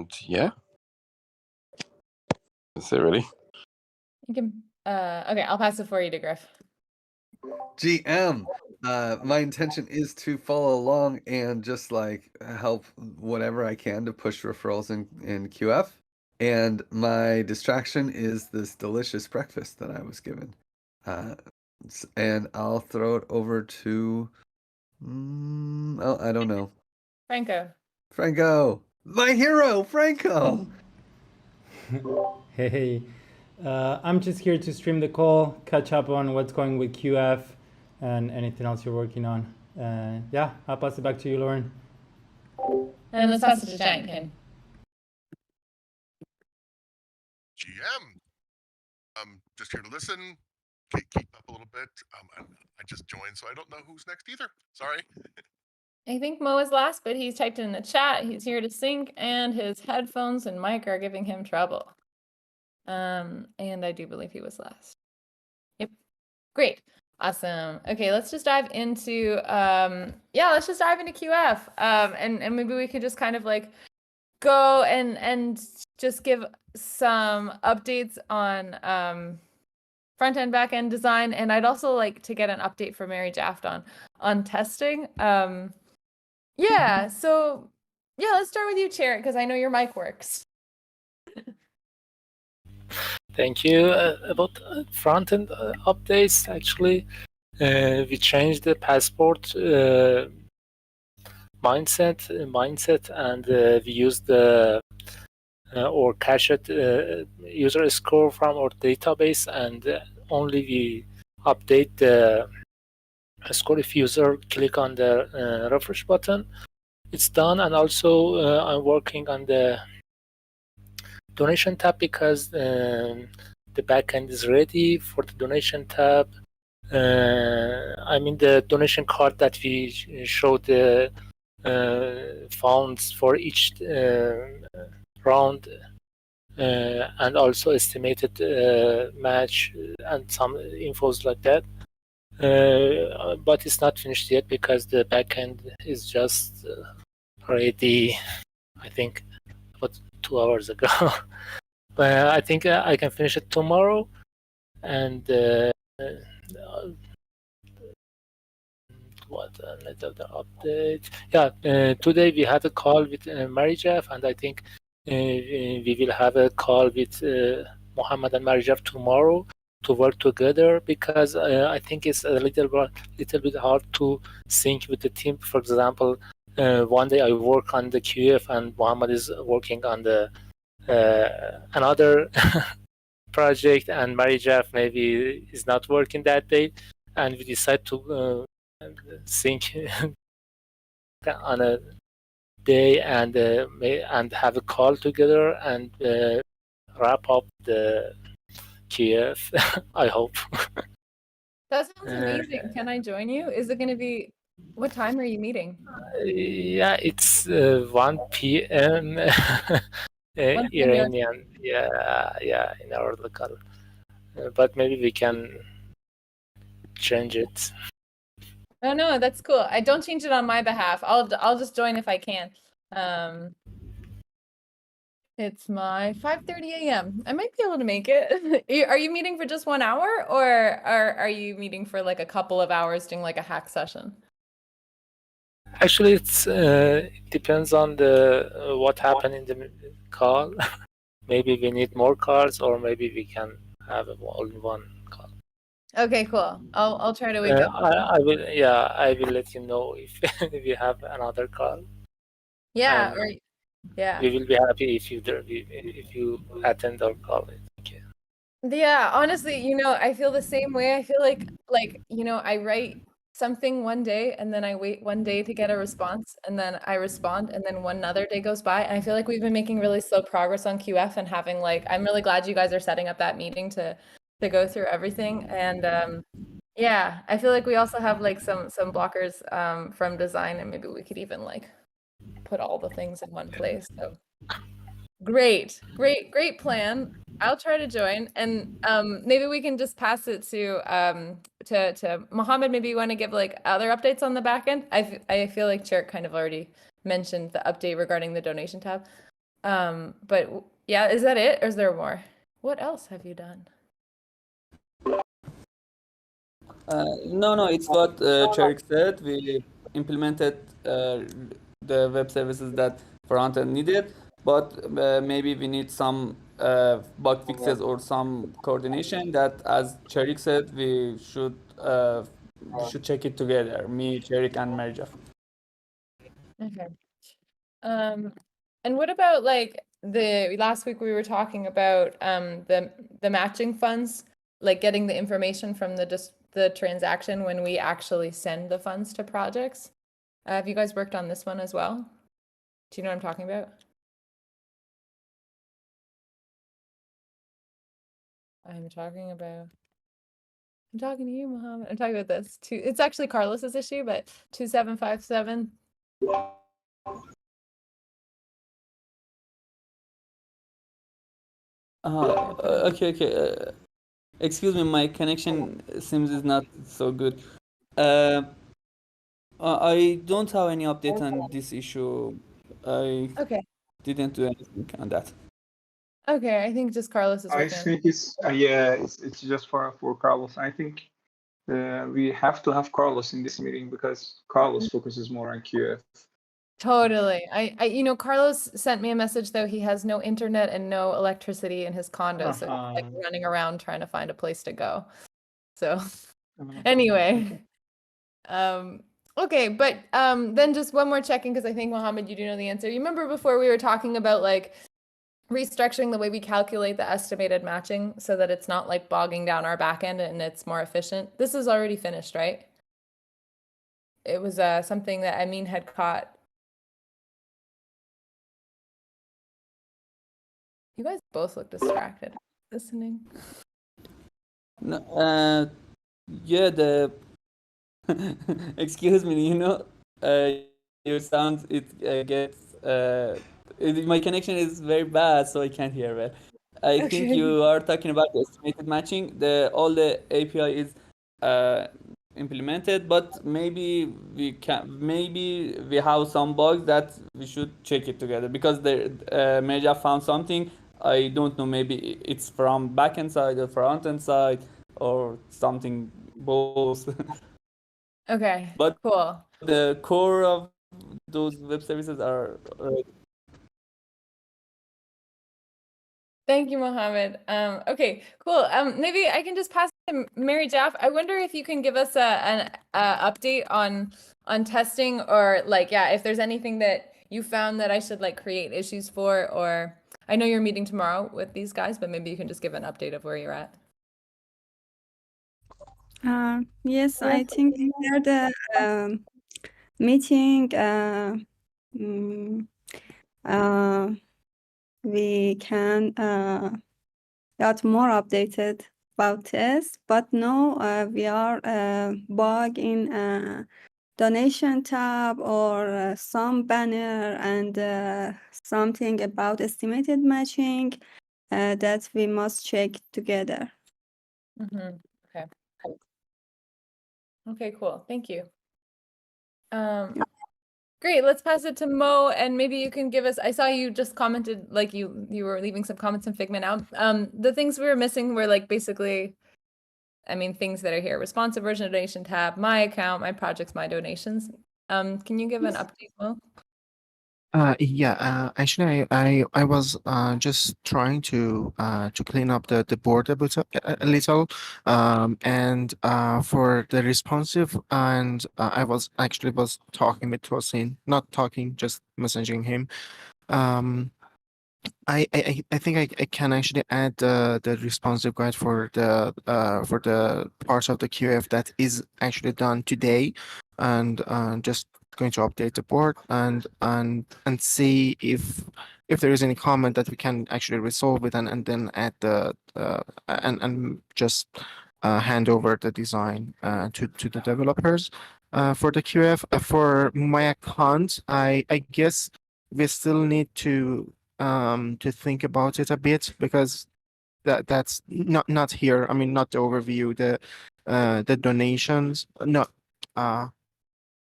And yeah, that's it really. You can, okay, I'll pass it for you to Griff. GM, my intention is to follow along and just like help whatever I can to push referrals in QF. And my distraction is this delicious breakfast that I was given. And I'll throw it over to, oh, I don't know. Franco, my hero, Franco. Hey, I'm just here to stream the call, catch up on what's going with QF and anything else you're working on. Yeah, I'll pass it back to you, Lauren. And let's pass it to Jankin. GM, just here to listen, keep up a little bit. I just joined, so I don't know who's next either. Sorry. I think Mo is last, but he's typed in the chat. He's here to sync, and his headphones and mic are giving him trouble. And I do believe he was last. Yep. Great. Awesome. Okay, let's just dive into let's just dive into QF. And maybe we could just kind of like go and just give some updates on front end, back end design, and I'd also like to get an update from Mary Jaft on testing. So let's start with you, Chair, because I know your mic works. Thank you. About front-end updates, actually, we changed the passport mindset, and we used the or cached user score from our database, and only we update the score if user click on the refresh button. It's done, and also I'm working on the donation tab because the backend is ready for the donation tab. I mean the donation card that we showed the funds for each round, and also estimated match and some infos like that. But it's not finished yet because the backend is just ready, I think, about 2 hours ago. But I think I can finish it tomorrow. And what another update? Yeah, today we had a call with Mary Jeff, and I think we will have a call with Mohammed and Mary Jeff tomorrow to work together, because I think it's a little bit hard to sync with the team. For example, one day I work on the QF and Mohammed is working on the another project, and Mary Jeff maybe is not working that day, and we decide to sync on a day and have a call together and wrap up the QF. I hope. That sounds amazing. Can I join you? Is it going to be, what time are you meeting? Yeah, it's 1 p.m. Iranian. Yeah, in our local. But maybe we can change it. Oh no, that's cool. I don't change it on my behalf. I'll just join if I can. It's my 5:30 a.m. I might be able to make it. Are you meeting for just 1 hour, or are you meeting for like a couple of hours doing like a hack session? Actually, it depends on the what happened in the call. Maybe we need more calls, or maybe we can have all in one call. Okay, cool. I'll try to wake up. I will let you know if we have another call. Yeah, we will be happy if you attend our call. Okay. Yeah, honestly, I feel the same way. I feel like I write something one day and then I wait one day to get a response, and then I respond, and then one other day goes by, and I feel like we've been making really slow progress on QF and having I'm really glad you guys are setting up that meeting to go through everything. And yeah, I feel like we also have some blockers from design, and maybe we could even put all the things in one place. So great plan. I'll try to join, and maybe we can just pass it to Mohammed. Maybe you want to give other updates on the back end. I feel like Chair kind of already mentioned the update regarding the donation tab. But yeah, is that it, or is there more? What else have you done? No, it's what Cherik said. We implemented the web services that front end needed, but maybe we need some bug fixes or some coordination that, as Cherik said, we should check it together. Me, Cherik, and Marija. Okay. And what about like the last week we were talking about the matching funds, like getting the information from the transaction when we actually send the funds to projects. Have you guys worked on this one as well? Do you know what I'm talking about? I'm talking to you, Mohammed. I'm talking about this. It's actually Carlos's issue, but 2757. Okay. Excuse me, my connection seems is not so good. I don't have any update on this issue. I Okay. didn't do anything on that. Okay, I think just Carlos is I working on it. think it's yeah, it's just for Carlos. I think we have to have Carlos in this meeting because Carlos focuses more on QF. Totally. Carlos sent me a message though. He has no internet and no electricity in his condo, so he's like running around trying to find a place to go. So anyway, okay, but then just one more checking because I think Mohammed, you do know the answer. You remember before we were talking about like restructuring the way we calculate the estimated matching so that it's not like bogging down our back end and it's more efficient. This is already finished, right? It was something that Amin had caught. You guys both look distracted. Listening. No, yeah, excuse me, your sound, my connection is very bad, so I can't hear well. I think you are talking about the estimated matching. All the API is implemented, but maybe we have some bugs that we should check it together because the Meja found something. I don't know, maybe it's from backend side or front end side or something both. Okay, But cool. the core of those web services are Thank you, Mohammed. Okay, cool. Maybe I can just pass to Mary Jaff. I wonder if you can give us an update on testing or like, yeah, if there's anything that you found that I should like create issues for, or I know you're meeting tomorrow with these guys, but maybe you can just give an update of where you're at. Yes, I think we had a meeting. We can get more updated about this, but no, we are bug in donation tab or some banner and something about estimated matching that we must check together. Okay. Okay, cool. Thank you. Great. Let's pass it to Mo, and maybe you can give us. I saw you just commented, like you were leaving some comments in Figma now. The things we were missing were like basically, I mean, things that are here: responsive version donation tab, my account, my projects, my donations. Can you give an update, Mo? Actually, I was just trying to clean up the board a little, and for the responsive, and I was talking with Tosin, not talking, just messaging him. I think I can actually add the responsive guide for the parts of the QF that is actually done today, and just going to update the board and see if there is any comment that we can actually resolve it and then add the and just hand over the design to the developers. For the QF, for my account, I guess we still need to think about it a bit because that's not here. I mean, not the overview, the donations. No,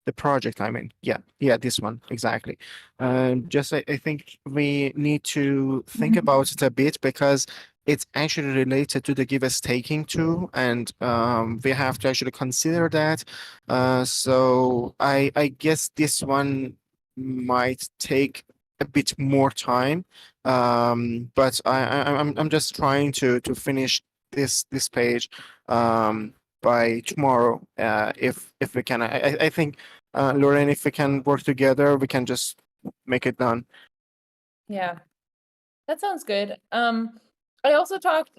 the project, I mean. Yeah, this one, exactly. Just I think we need to think about it a bit because it's actually related to the give us taking too, and we have to actually consider that. So I guess this one might take a bit more time, but I'm just trying to finish this page by tomorrow, if we can. I think, Lauren, if we can work together, we can just make it done. Yeah, that sounds good. I also talked,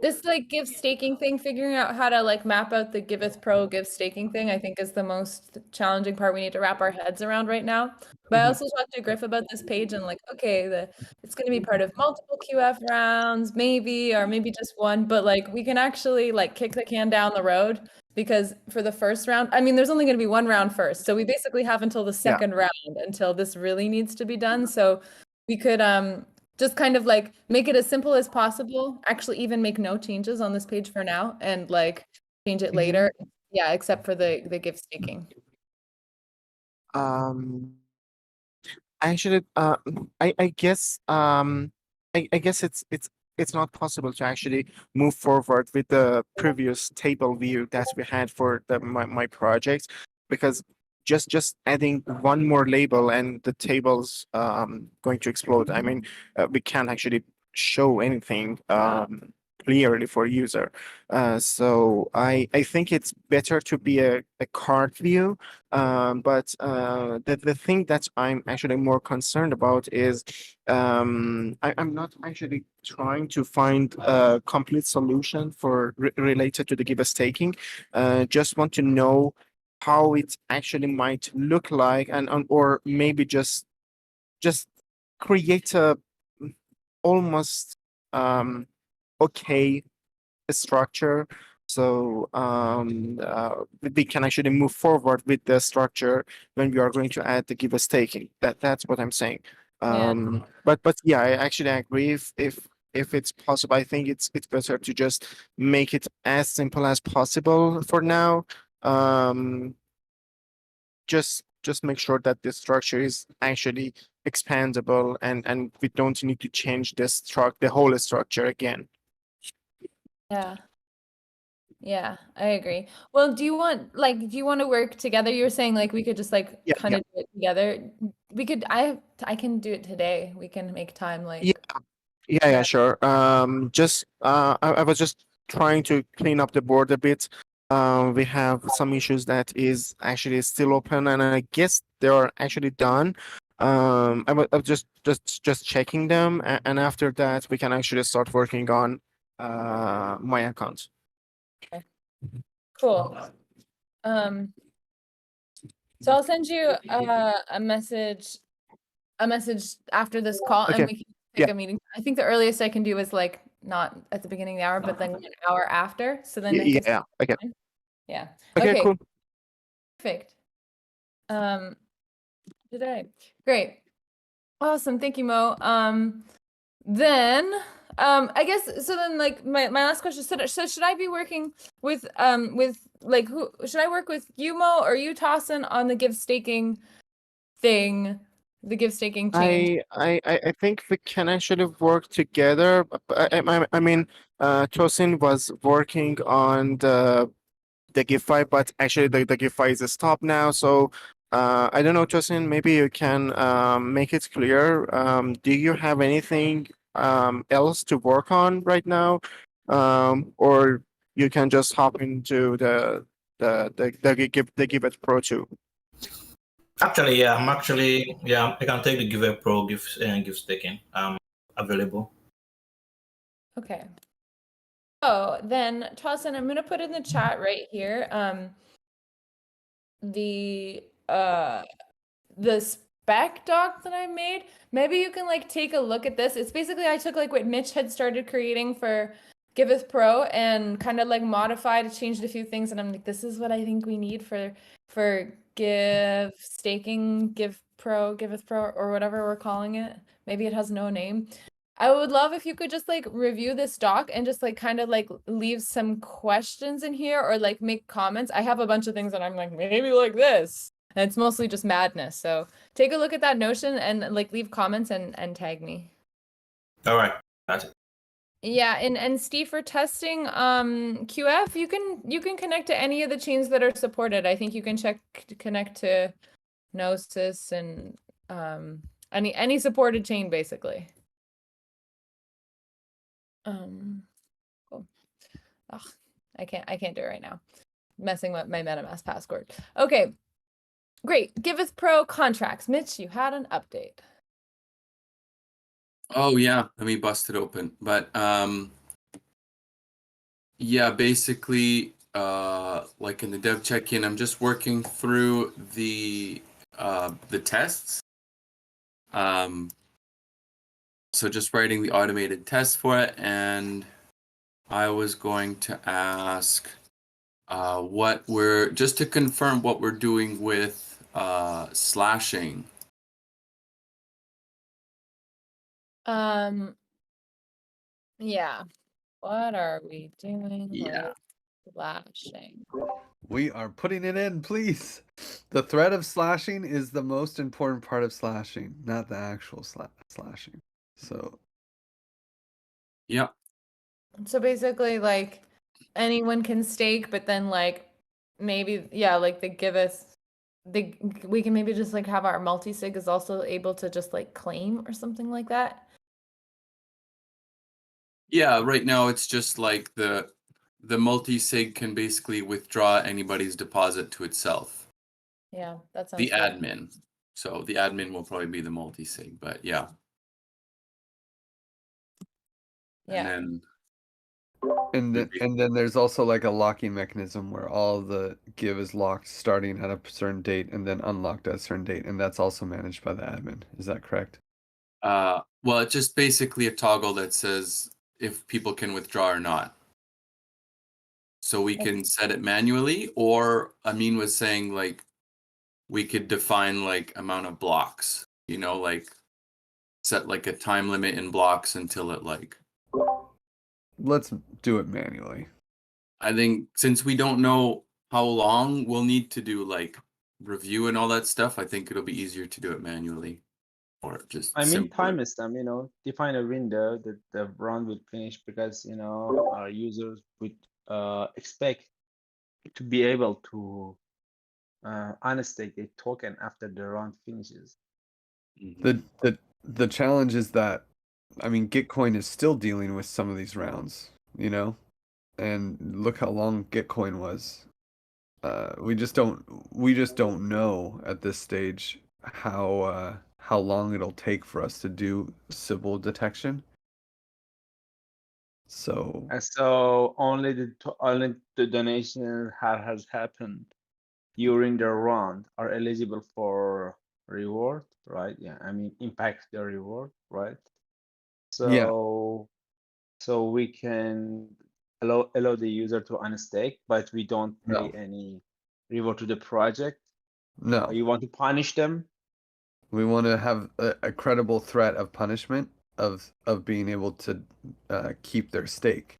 this like give staking thing, figuring out how to like map out the Giveth Pro give staking thing, I think is the most challenging part we need to wrap our heads around right now. But I also talked to Griff about this page and like, okay, it's going to be part of multiple QF rounds, maybe, or maybe just one, but like we can actually like kick the can down the road because for the first round, I mean, there's only going to be one round first. So we basically have until the second round until this really needs to be done. So we could just kind of like make it as simple as possible, actually even make no changes on this page for now and like change it later. Yeah, except for the give staking. Actually, I guess I guess it's not possible to actually move forward with the previous table view that we had for my project, because just adding one more label and the table's going to explode. I mean, we can't actually show anything clearly for user. So I think it's better to be a card view. But the thing that I'm actually more concerned about is I'm not actually trying to find a complete solution for related to the give us taking. Just want to know how it actually might look like, and or maybe just create a almost okay structure, so we can actually move forward with the structure when we are going to add the give us taking. That's what I'm saying. But yeah, I actually agree. If it's possible, I think it's better to just make it as simple as possible for now. Just make sure that the structure is actually expandable, and we don't need to change the whole structure again. Yeah, I agree. Well, do you want to work together? You were saying like we could just like Yeah, kind of do it together. We could, I can do it today. We can make time like Yeah, sure. Just I was just trying to clean up the board a bit. We have some issues that is actually still open, and I guess they are actually done. I was just checking them, and after that we can actually start working on my account. cool. So I'll send you a message after this call and Okay. we can pick a meeting. I think the earliest I can do is like not at the beginning of the hour, but then an hour after. So then it gives Okay. time. Yeah. Okay, cool. Perfect. Today. Great. Awesome. Thank you, Mo. Then I guess so then like my last question, so should I be working with like who should I work with, you, Mo, or you, Tossin, on the give staking thing, the give staking change? I think we can actually work together. I mean, Tosin was working on the GIVeFi, but actually the GIVeFi is stopped now. So I don't know, Tosin, maybe you can make it clear. Do you have anything else to work on right now? Or you can just hop into the Giveth Pro too. Actually, yeah, I can take the Giveth Pro give staking. Available. Okay. Oh, then Tossin, I'm gonna put in the chat right here. The spec doc that I made. Maybe you can like take a look at this. It's basically I took like what Mitch had started creating for Giveth Pro and kind of like modified, changed a few things, and I'm like, this is what I think we need for give staking, Giveth Pro, or whatever we're calling it. Maybe it has no name. I would love if you could just like review this doc and just like kind of like leave some questions in here or like make comments. I have a bunch of things that I'm like, maybe like this. And it's mostly just madness. So take a look at that Notion and like leave comments and tag me. All right. That's it. Yeah, and Steve, for testing QF, you can connect to any of the chains that are supported. I think you can connect to Gnosis and any supported chain basically. Cool. Ugh, I can't do it right now. Messing with my MetaMask password. Okay, great. Giveth Pro contracts. Mitch, you had an update. Oh yeah, let me bust it open. But yeah, basically, like in the dev check-in, I'm just working through the tests. So just writing the automated test for it, and I was going to ask just to confirm what we're doing with slashing. Yeah. What are we doing Yeah. with slashing? We are putting it in, please. The threat of slashing is the most important part of slashing, not the actual slashing. So, yeah. So basically, like anyone can stake, but then like maybe like the Giveth, we can maybe just like have our multi-sig is also able to just like claim or something like that. Yeah, right now it's just like the multi-sig can basically withdraw anybody's deposit to itself. Yeah, that sounds The good. admin. So the admin will probably be the multi-sig, but yeah. Yeah. And then there's also like a locking mechanism where all the give is locked starting at a certain date and then unlocked at a certain date, and that's also managed by the admin. Is that correct? Well, it's just basically a toggle that says if people can withdraw or not. So we can set it manually, or Amin was saying like we could define like amount of blocks, like set like a time limit in blocks until it like. Let's do it manually. I think since we don't know how long we'll need to do like review and all that stuff, I think it'll be easier to do it manually. Or just I mean, simpler. time stamp, define a window that the run will finish because, our users would expect to be able to unstake a token after the run finishes. The challenge is that, I mean, Gitcoin is still dealing with some of these rounds, and look how long Gitcoin was. We just don't know at this stage how long it'll take for us to do Sybil detection. So And so only the donation has happened during the round are eligible for reward, right? Yeah, I mean impact the reward, right? So we can allow the user to unstake, but we don't pay any reward to the project. No. You want to punish them? We want to have a credible threat of punishment of being able to keep their stake.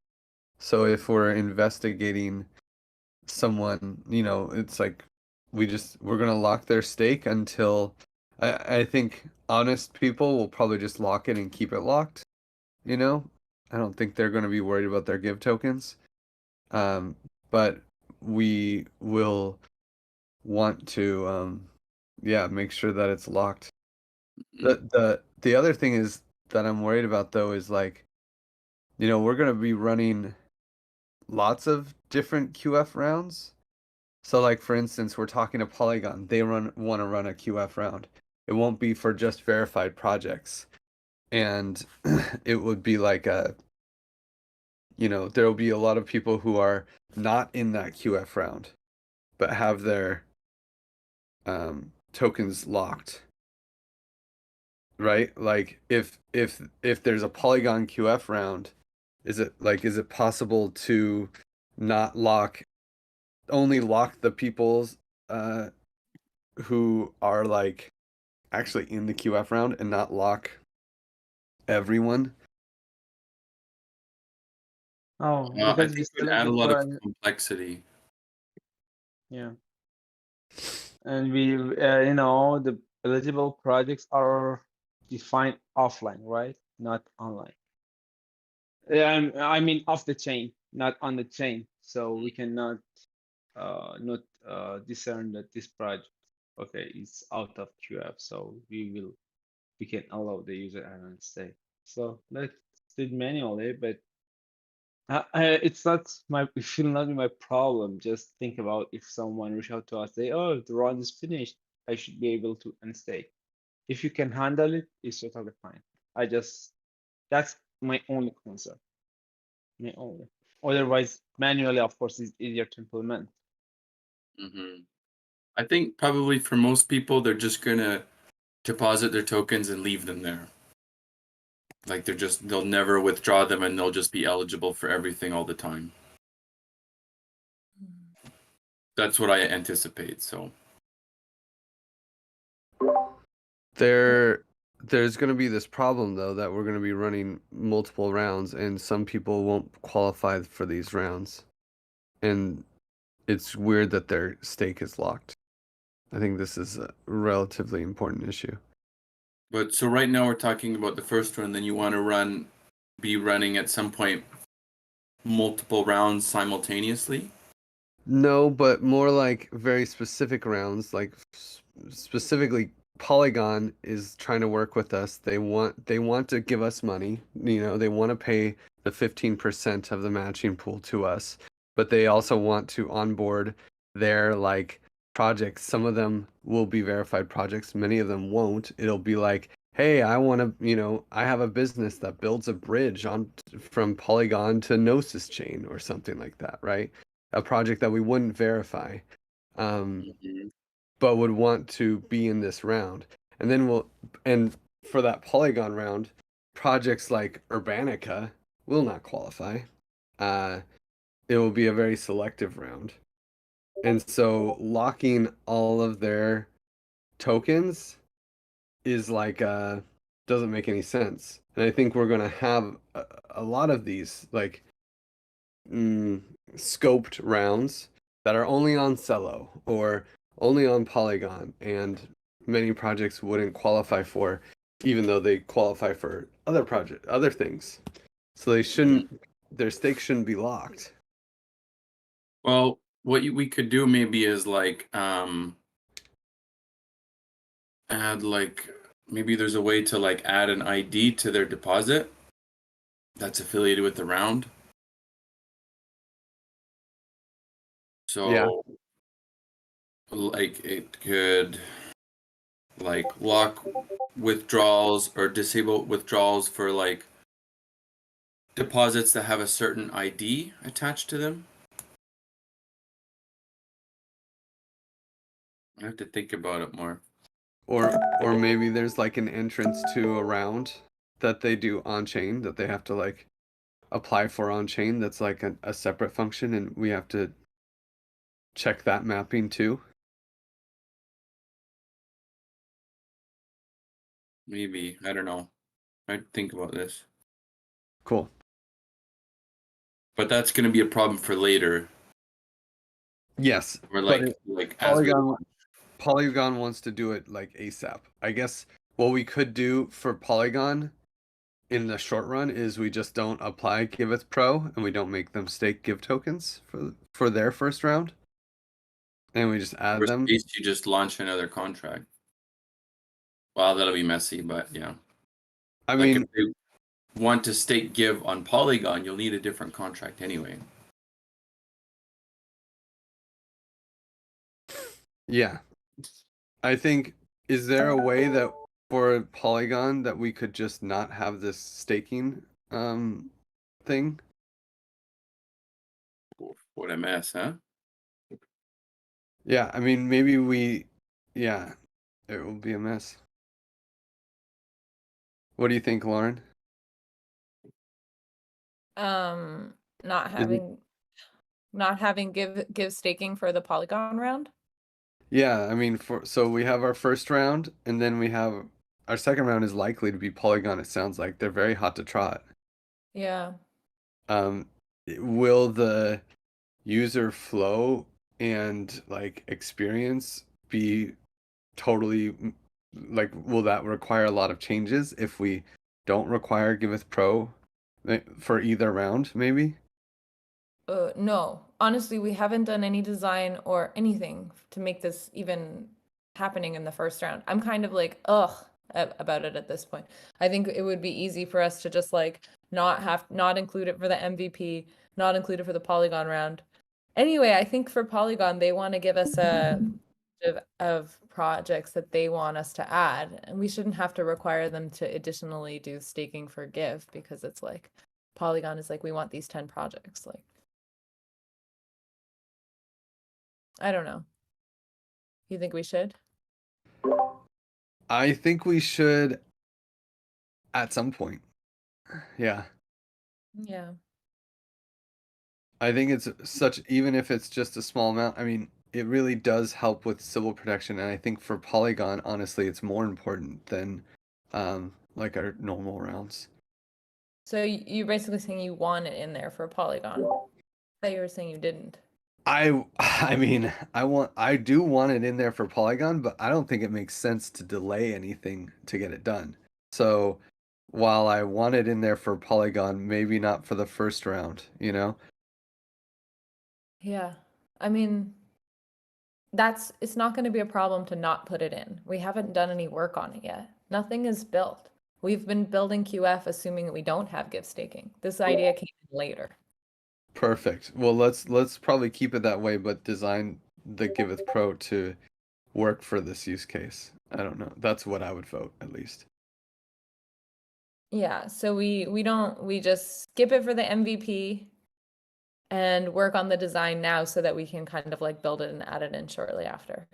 So if we're investigating someone, it's like we're gonna lock their stake until I think honest people will probably just lock it and keep it locked. I don't think they're gonna be worried about their give tokens. But we will want to make sure that it's locked. The other thing is that I'm worried about though is like, we're gonna be running lots of different QF rounds. So like for instance, we're talking to Polygon, they want to run a QF round. It won't be for just verified projects. And it would be like there will be a lot of people who are not in that QF round, but have their tokens locked. Right? Like if there's a Polygon QF round, is it possible to not only lock the people's who are like actually in the QF round and not lock everyone Oh, I because think we it would add a selected lot for of complexity. yeah, and we you know the eligible projects are defined offline, right? Not online. I mean off the chain, not on the chain. So we cannot not discern that this project okay is out of QF. So we can allow the user and stay. So let's do it manually, but it's not my it should not be my problem. Just think about if someone reach out to us, say, "Oh, the run is finished. I should be able to unstake." If you can handle it, it's totally fine. That's my only concern. My only. Otherwise, manually, of course, is easier to implement. I think probably for most people, they're just gonna deposit their tokens and leave them there. Like they'll never withdraw them, and they'll just be eligible for everything all the time. That's what I anticipate. So There's going to be this problem though that we're going to be running multiple rounds, and some people won't qualify for these rounds, and it's weird that their stake is locked. I think this is a relatively important issue. But so right now we're talking about the first run, then you want to be running at some point multiple rounds simultaneously? No, but more like very specific rounds, like specifically Polygon is trying to work with us. They want to give us money. You know, they want to pay the 15% of the matching pool to us, but they also want to onboard their like projects. Some of them will be verified projects, many of them won't. It'll be like, hey, I want to, you know, I have a business that builds a bridge from Polygon to Gnosis chain or something like that, right? A project that we wouldn't verify, but would want to be in this round. And then and for that Polygon round, projects like Urbanica will not qualify. It will be a very selective round. And so locking all of their tokens is like, doesn't make any sense. And I think we're going to have a lot of these, like, scoped rounds that are only on Cello or only on Polygon, and many projects wouldn't qualify for, even though they qualify for other things. So they shouldn't, their stakes shouldn't be locked. Well, what we could do maybe is like add like maybe there's a way to like add an ID to their deposit that's affiliated with the round. So Yeah. like it could like lock withdrawals or disable withdrawals for like deposits that have a certain ID attached to them. I have to think about it more. Or maybe there's like an entrance to a round that they do on chain that they have to like apply for on chain. That's like a separate function, and we have to check that mapping too. Maybe, I don't know. I'd think about this. Cool. But that's going to be a problem for later. Yes. Or but like as we Polygon wants to do it like ASAP. I guess what we could do for Polygon in the short run is we just don't apply Giveth Pro, and we don't make them stake Give tokens for their first round, and we just add them. case, you just launch another contract. Well, that'll be messy, but yeah. I like mean, if they want to stake Give on Polygon, you'll need a different contract anyway. Yeah. I think, is there a way that for Polygon that we could just not have this staking thing? What a mess, huh? Yeah, I mean, maybe yeah, it will be a mess. What do you think, Lauren? Not having give staking for the Polygon round. Yeah, I mean, so we have our first round, and then we have our second round is likely to be Polygon. It sounds like they're very hot to trot. Yeah. will the user flow and like experience be totally like, will that require a lot of changes if we don't require Giveth Pro for either round, maybe? No, honestly, we haven't done any design or anything to make this even happening in the first round. I'm kind of like, ugh, about it at this point. I think it would be easy for us to just like not include it for the MVP, not include it for the Polygon round. Anyway, I think for Polygon, they want to give us a of projects that they want us to add, and we shouldn't have to require them to additionally do staking for Give, because it's like Polygon is like, we want these 10 projects. Like, I don't know. You think we should? I think we should at some point. Yeah. Yeah. I think it's such, even if it's just a small amount, I mean, it really does help with civil protection. And I think for Polygon, honestly, it's more important than like our normal rounds. So you're basically saying you want it in there for Polygon. I thought you were saying you didn't. I mean, I do want it in there for Polygon, but I don't think it makes sense to delay anything to get it done. So while I want it in there for Polygon, maybe not for the first round, you know? Yeah. I mean, it's not going to be a problem to not put it in. We haven't done any work on it yet. Nothing is built. We've been building QF assuming that we don't have Give staking. This idea came in later. Perfect. Well, let's probably keep it that way, but design the Giveth Pro to work for this use case. I don't know. That's what I would vote, at least. Yeah, so we just skip it for the MVP and work on the design now so that we can kind of like build it and add it in shortly after.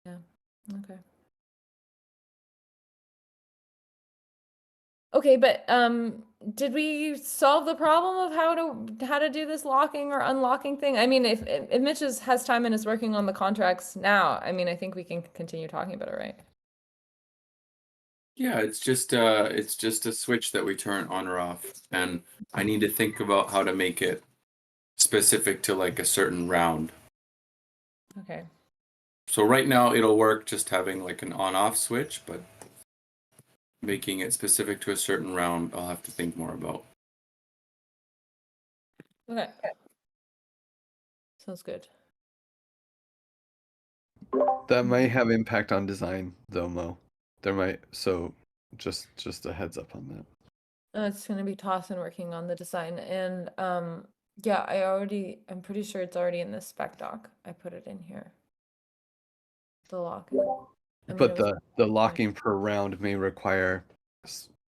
Yeah. Okay. Okay, but did we solve the problem of how to do this locking or unlocking thing? I mean, if Mitch has time and is working on the contracts now, I mean, I think we can continue talking about it, right? Yeah, it's just a switch that we turn on or off, and I need to think about how to make it specific to like a certain round. Okay. So right now it'll work just having like an on-off switch, but making it specific to a certain round, I'll have to think more about. Okay. Sounds good. That might have impact on design, though, Mo. There might, so just a heads up on that. It's going to be Tossin working on the design, and yeah, I'm pretty sure it's already in this spec doc. I put it in here. The locking. I mean, But the locking per round may require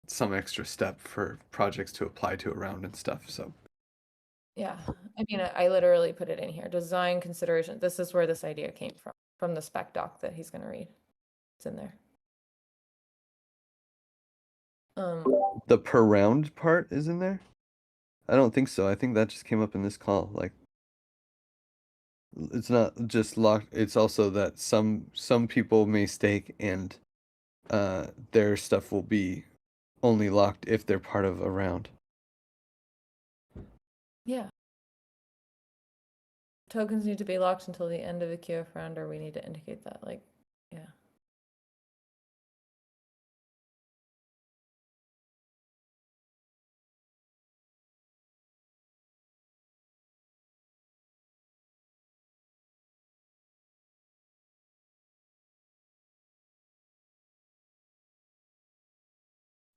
some extra step for projects to apply to a round and stuff. So yeah, I mean, I literally put it in here. Design consideration. This is where this idea came from the spec doc that he's going to read. It's in there. the per round part is in there? I don't think so. I think that just came up in this call. Like, it's not just locked. It's also that some people may stake and their stuff will be only locked if they're part of a round. Yeah. Tokens need to be locked until the end of the QF round, or we need to indicate that, like, yeah.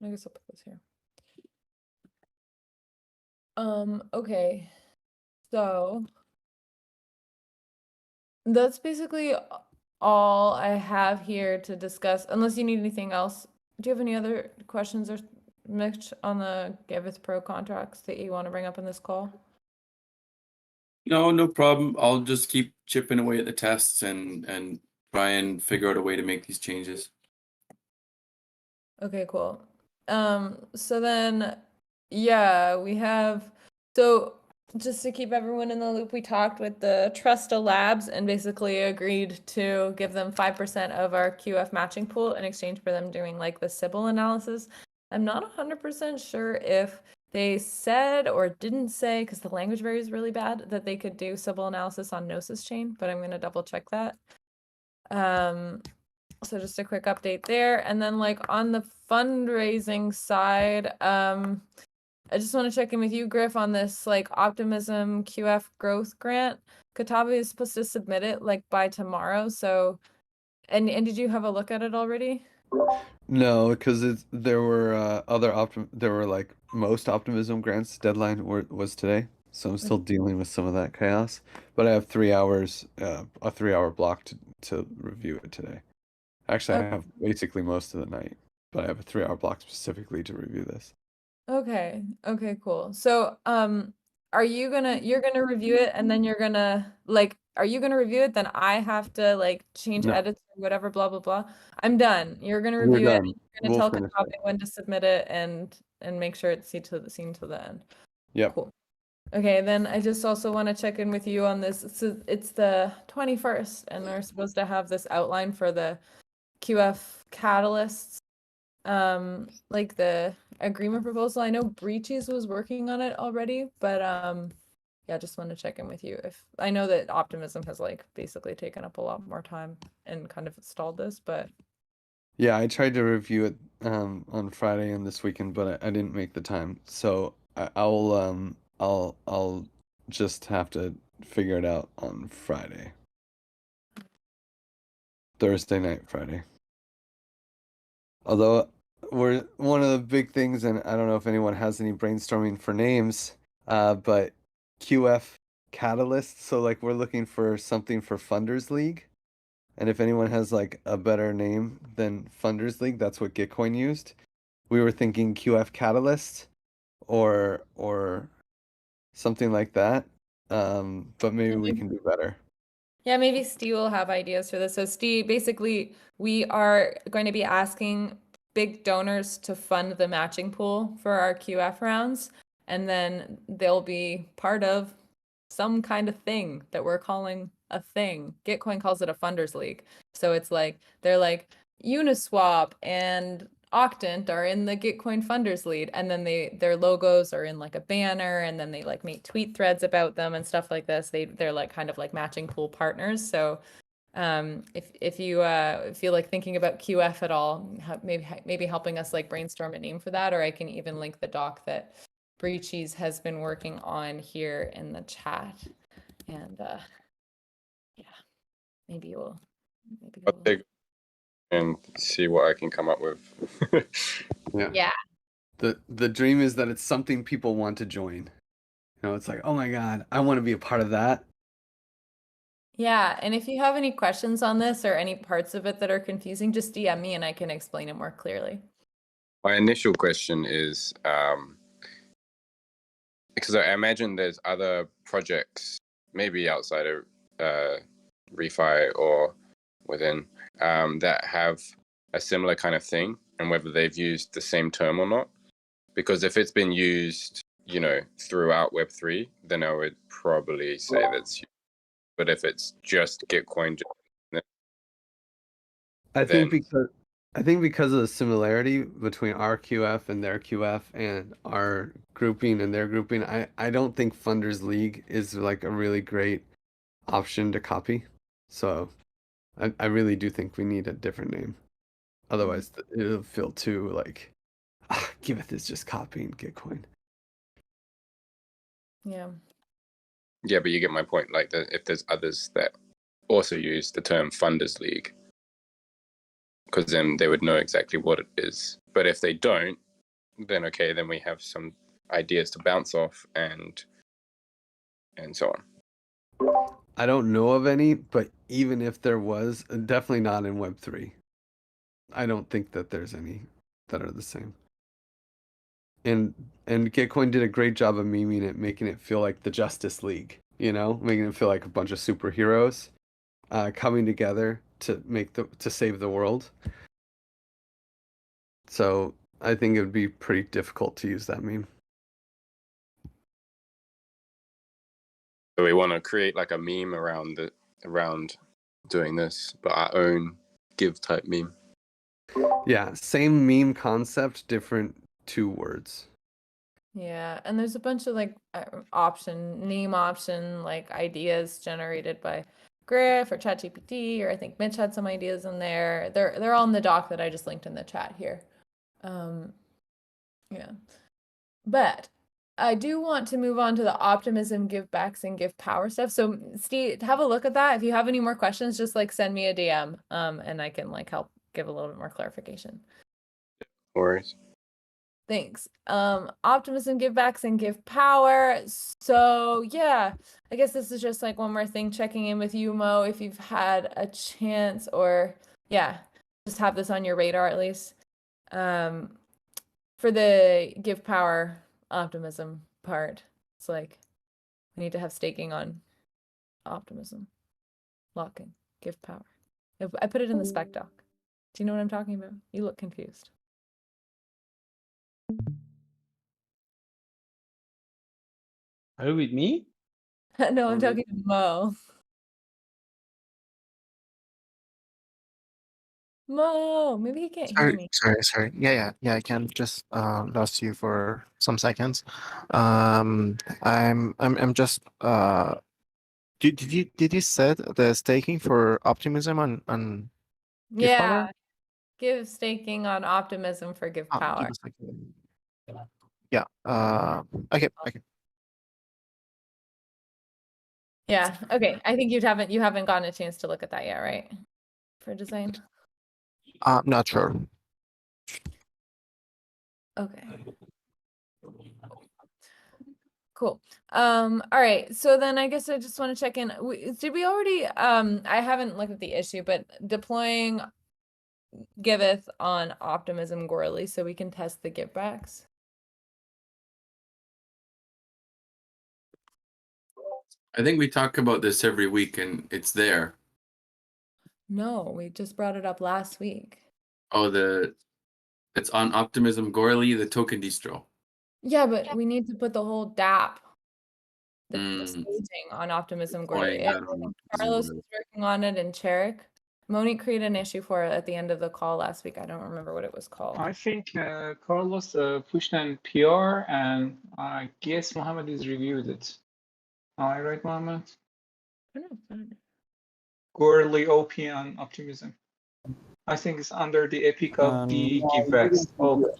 I guess I'll put this here. Okay. So that's basically all I have here to discuss, unless you need anything else. Do you have any other questions or Mitch on the Giveth Pro contracts that you want to bring up in this call? No problem. I'll just keep chipping away at the tests and try and figure out a way to make these changes. Okay, cool. So then, yeah, we have, so just to keep everyone in the loop, we talked with the Trusta Labs and basically agreed to give them 5% of our QF matching pool in exchange for them doing like the Sybil analysis. I'm not 100% sure if they said or didn't say, because the language varies really bad, that they could do Sybil analysis on Gnosis chain, but I'm going to double check that. So just a quick update there. And then like on the fundraising side, I just want to check in with you, Griff, on this like Optimism QF growth grant. Katabi is supposed to submit it like by tomorrow. So, and did you have a look at it already? No, because there were there were like most Optimism grants deadline was today, so I'm still dealing with some of that chaos. But I have 3 hours, a 3 hour block to review it today. Actually, I have basically most of the night, but I have a 3 hour block specifically to review this. Okay. Okay, cool. So, are you you're gonna review it and then you're gonna like, are you gonna review it? Then I have to like change No. edits or whatever, blah, blah, blah. I'm done. You're gonna We're review it. done. You're We'll gonna tell finish Katabi it. when to submit it and make sure it's seen to the end. Yep. Cool. Okay, then I just also want to check in with you on this. So it's the 21st, and we're supposed to have this outline for the QF catalysts. Like the agreement proposal. I know Breaches was working on it already, but yeah, just want to check in with you. If I know that Optimism has like basically taken up a lot more time and kind of stalled this, but Yeah, I tried to review it on Friday and this weekend, but I didn't make the time. So I'll just have to figure it out on Friday. Thursday night, Friday. Although we're one of the big things, and I don't know if anyone has any brainstorming for names, but QF Catalyst. So like we're looking for something for Funders League. And if anyone has like a better name than Funders League, that's what Gitcoin used. We were thinking QF Catalyst or something like that. But maybe we can do better. yeah, maybe Steve will have ideas for this. So Steve, basically, we are going to be asking big donors to fund the matching pool for our QF rounds, and then they'll be part of some kind of thing that we're calling a thing. Gitcoin calls it a funders league. So it's like they're like Uniswap and Octant are in the Gitcoin funders lead, and then their logos are in like a banner, and then they like make tweet threads about them and stuff like this. They're like kind of like matching pool partners. So if you feel like thinking about QF at all, maybe helping us like brainstorm a name for that, or I can even link the doc that Breaches has been working on here in the chat. And yeah, maybe we'll take and see what I can come up with. Yeah. The dream is that it's something people want to join. You know, it's like, oh my God, I want to be a part of that. Yeah, and if you have any questions on this or any parts of it that are confusing, just DM me and I can explain it more clearly. My initial question is, because I imagine there's other projects, maybe outside of Refi or within, that have a similar kind of thing, and whether they've used the same term or not. Because if it's been used, you know, throughout Web3, then I would probably say that's. But if it's just Gitcoin, I think because of the similarity between our QF and their QF and our grouping and their grouping, I don't think Funders League is like a really great option to copy. So I really do think we need a different name. Otherwise it'll feel too like Giveth is just copying Gitcoin. Yeah. Yeah, but you get my point. Like, if there's others that also use the term Funders League, because then they would know exactly what it is. But if they don't, then okay, then we have some ideas to bounce off and so on. I don't know of any, but even if there was, definitely not in Web3. I don't think that there's any that are the same. And Gitcoin did a great job of memeing it, making it feel like the Justice League, you know, making it feel like a bunch of superheroes coming together to save the world. So I think it would be pretty difficult to use that meme. So we want to create like a meme around doing this, but our own Give type meme. Yeah, same meme concept, different 2 words. Yeah, and there's a bunch of like name option like ideas generated by Griff or ChatGPT, or I think Mitch had some ideas in there. They're all in the doc that I just linked in the chat here. Yeah, but I do want to move on to the optimism, give backs, and give power stuff. So Steve, have a look at that. If you have any more questions, just like send me a DM, and I can like help give a little bit more clarification. No worries. Thanks. Optimism, give backs, and give power. So yeah, I guess this is just like one more thing, checking in with you, Mo, if you've had a chance, or yeah, just have this on your radar at least. For the give power optimism part, it's like we need to have staking on optimism, locking, give power. I put it in the spec doc. Do you know what I'm talking about? You look confused. Are you with me? No, I'm Or talking to Mo. Mo, maybe he can't hear me. Sorry. Yeah. I can just lost you for some seconds. I'm just did you set the staking for optimism on Yeah, GIVeConomy? give staking on optimism for give power. Give us like yeah. Okay. Yeah, okay. I think you haven't gotten a chance to look at that yet, right? For design. Not sure. Okay. Cool. All right. So then I guess I just want to check in. Did we already I haven't looked at the issue, but deploying Giveth on optimism Gorley so we can test the givebacks. I think we talk about this every week and it's there. No, we just brought it up last week. Oh, it's on Optimism Gorley, the token distro. Yeah, but we need to put the whole DApp, the Mm. staging on Optimism Deploying Gorley. that And on Optimism Carlos Gorley. is working on it, and Cherik. Monique created an issue for it at the end of the call last week. I don't remember what it was called. I think Carlos pushed an PR, and I guess Mohammed has reviewed it. Am I right, Mohammed? I don't know. Gorley OP on Optimism. I think it's under the epic of the GIVeconomy.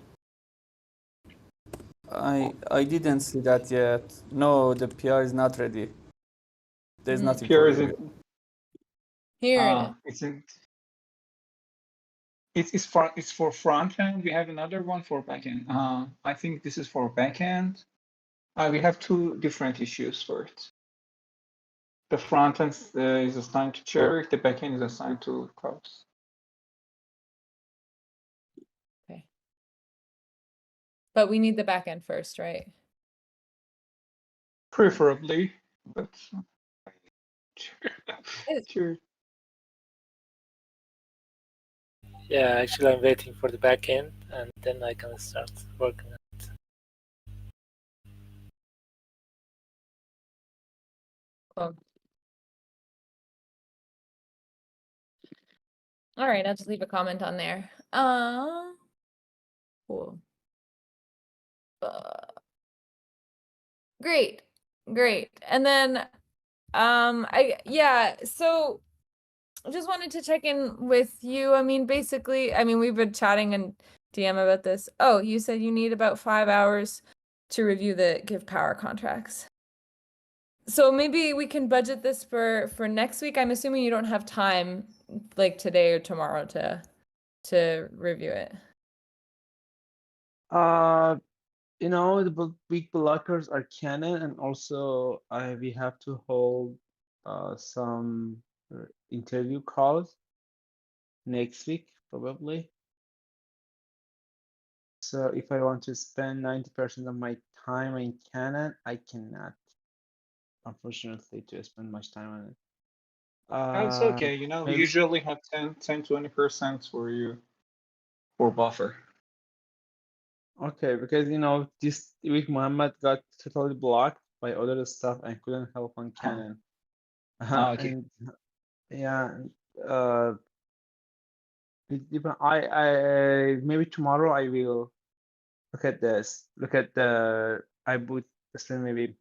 Oh, I didn't see that yet. No, the PR is not ready. There's nothing PR for isn't. review. Here it Isn't. It's for front end. We have another one for back end. I think this is for back end. We have two different issues for it. The front end is assigned to Cherik. The back end is assigned to Carlos. Okay. But we need the back end first, right? Preferably, but sure. Yeah, actually, I'm waiting for the back end, and then I can start working on it. Cool. All right, I'll just leave a comment on there. Cool. Great. And then so I just wanted to check in with you. I mean, basically, we've been chatting and DM about this. Oh, you said you need about 5 hours to review the give power contracts. So maybe we can budget this for next week. I'm assuming you don't have time like today or tomorrow to review it. The big blockers are Canon, and also we have to hold some interview calls next week probably. So if I want to spend 90% of my time in Canon, I cannot, unfortunately, to spend much time on it. It's okay. We maybe- usually have 10-20% for you for buffer. Okay, because this week Muhammad got totally blocked by other stuff and couldn't help on Canon. Okay. And yeah, I maybe tomorrow I will Look at this. Look at the. I put maybe.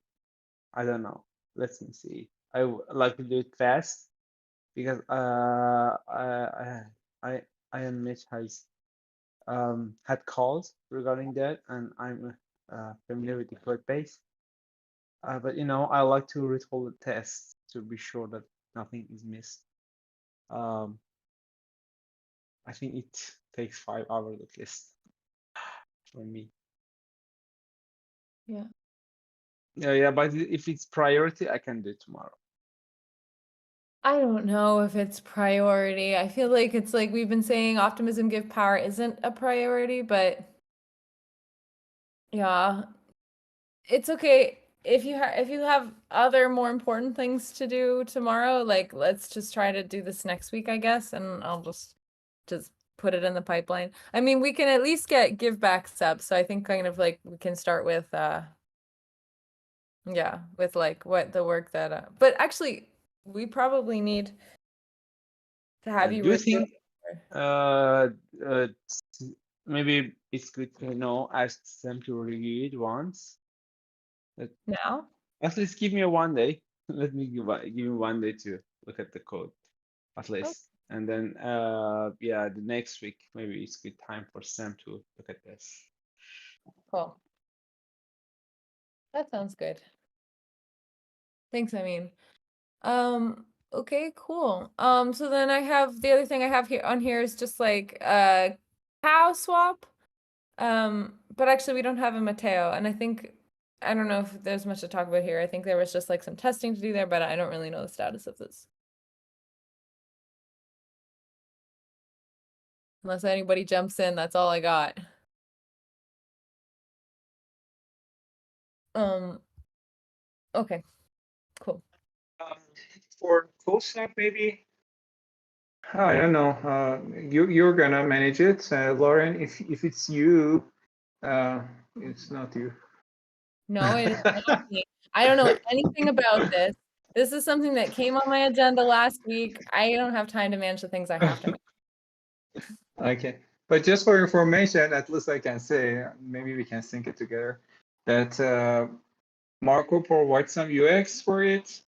I don't know. Let me see. I like to do it fast because I am Mitch has had calls regarding that, and I'm familiar with the code base. But you know, I like to read all the tests to be sure that nothing is missed. I think it takes 5 hours at least for me. Yeah. Yeah, but if it's priority, I can do it tomorrow. I don't know if it's priority. I feel like it's like we've been saying optimism give power isn't a priority, but yeah, it's okay if you have other more important things to do tomorrow, like let's just try to do this next week, I guess, and I'll just put it in the pipeline. I mean, we can at least get give back subs, so I think kind of like we can start with yeah, with like what the work that but actually we probably need to have you Do you review think maybe it's good to ask them to review it once? now? At least give me a 1 day. Let me give me 1 day to look at the code, at least. And then yeah, the next week maybe it's good time for Sam to look at this. Cool. That sounds good. Thanks, I mean. Okay, cool. So then I have the other thing I have here on here is just like cow swap. But actually we don't have a Mateo, and I don't know if there's much to talk about here. I think there was just like some testing to do there, but I don't really know the status of this. Unless anybody jumps in, that's all I got. Okay, cool. For CoSnap, maybe I don't know. You're gonna manage it, Lauren. If it's you, it's not you. No, it is not me. I don't know anything about this. This is something that came on my agenda last week. I don't have time to manage the things I have to manage. Okay, but just for information, at least I can say, maybe we can sync it together, that Marco provides some UX for it.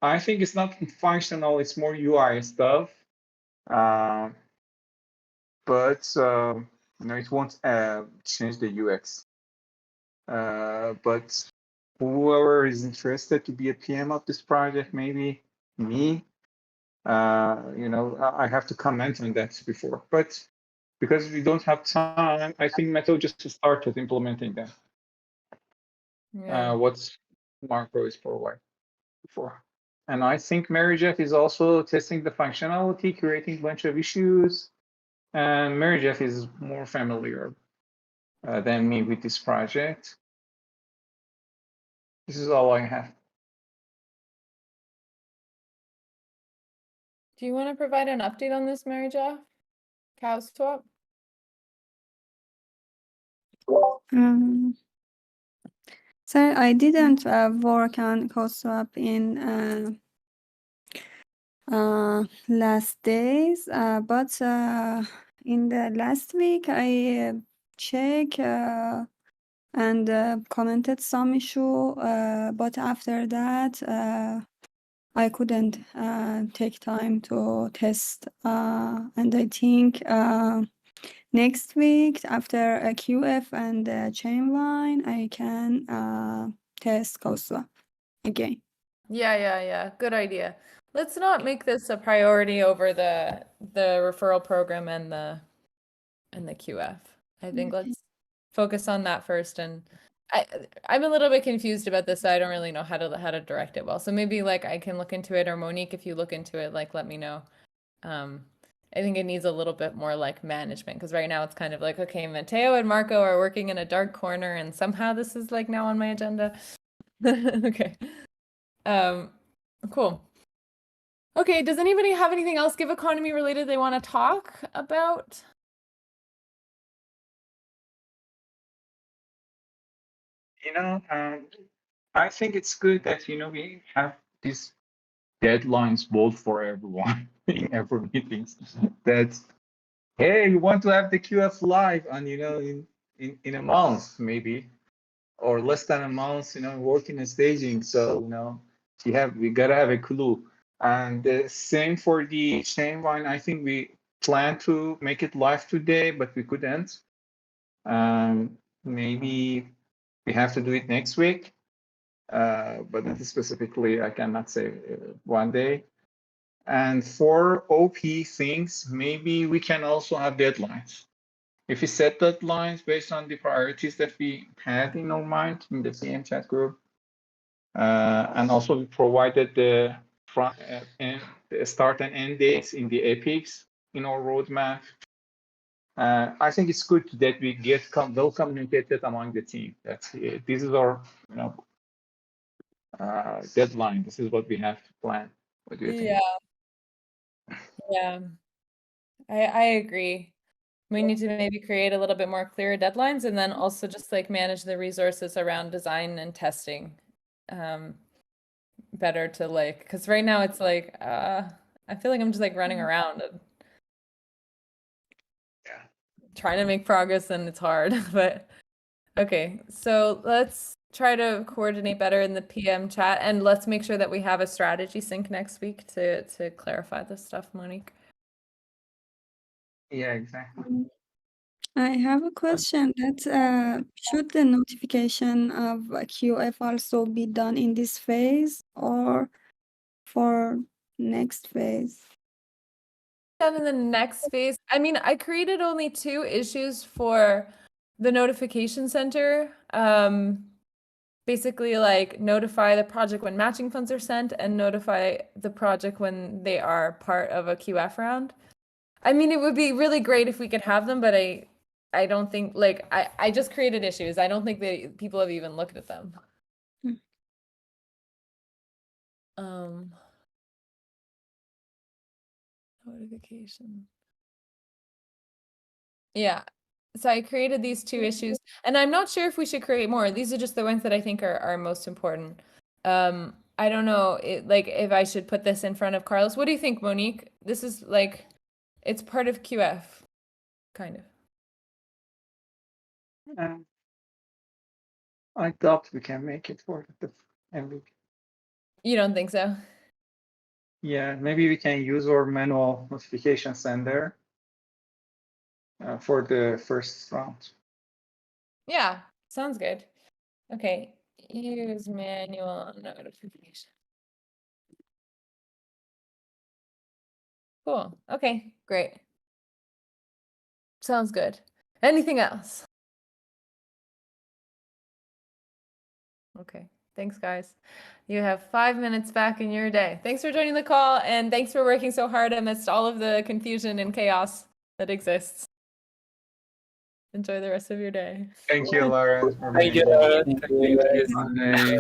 I think it's not functional, it's more UI stuff. But it won't change the UX. But whoever is interested to be a PM of this project, maybe me, I have to comment on that before. But because we don't have time, I think Metal just started implementing that. Yeah. What Marco is providing for. And I think Mary Jeff is also testing the functionality, creating a bunch of issues. And Mary Jeff is more familiar than me with this project. This is all I have. Do you want to provide an update on this, Mary Jo? Cow swap? So I didn't work on CoSwap in last days, but in the last week I checked and commented some issue, but after that I couldn't take time to test, and I think next week after a QF and Chainline I can test CoSwap again. Yeah. Good idea. Let's not make this a priority over the referral program and the QF. I think let's focus on that first. And I'm a little bit confused about this, so I don't really know how to direct it well. So maybe like I can look into it, or Monique, if you look into it, like let me know. I think it needs a little bit more like management, because right now it's kind of like, okay, Matteo and Marco are working in a dark corner, and somehow this is like now on my agenda. Okay. Cool. Okay, does anybody have anything else GIVeconomy related they want to talk about? I think it's good that we have these deadlines bold for everyone in every meetings. That hey, we want to have the QF live on in in a month maybe, or less than a month, working and staging. So, we gotta have a clue. And the same for the chain one. I think we planned to make it live today, but we couldn't. Maybe we have to do it next week. But specifically, I cannot say one day. And for OP things, maybe we can also have deadlines. If we set deadlines based on the priorities that we had in our mind in the PM chat group, and also we provided the front and the start and end dates in the epics in our roadmap. I think it's good that we get well communicated among the team. That's this is our deadline. This is what we have to plan. What do you think? Yeah, I agree. We need to maybe create a little bit more clearer deadlines, and then also just like manage the resources around design and testing better to like, because right now it's like I feel like I'm just like running around and trying to make progress, and it's hard. But okay, so let's try to coordinate better in the PM chat, and let's make sure that we have a strategy sync next week to clarify this stuff, Monique. Yeah, exactly. I have a question that should the notification of QF also be done in this phase or for next phase? Done in the next phase. I mean, I created only 2 issues for the notification center. Basically like notify the project when matching funds are sent and notify the project when they are part of a QF round. I mean, it would be really great if we could have them, but I don't think, like, I just created issues. I don't think people have even looked at them. Notification. Yeah. So I created these 2 issues, and I'm not sure if we should create more. These are just the ones that I think are most important. I don't know, like if I should put this in front of Carlos. What do you think, Monique? This is like, it's part of QF, kind of. I doubt we can make it for the MVP. You don't think so? Yeah, maybe we can use our manual notification sender for the first round. Yeah, sounds good. Okay, use manual notification. Cool. Okay, great. Sounds good. Anything else? Okay, thanks guys. You have 5 minutes back in your day. Thanks for joining the call, and thanks for working so hard amidst all of the confusion and chaos that exists. Enjoy the rest of your day. Thank you, Lauren. Thank you. Bye.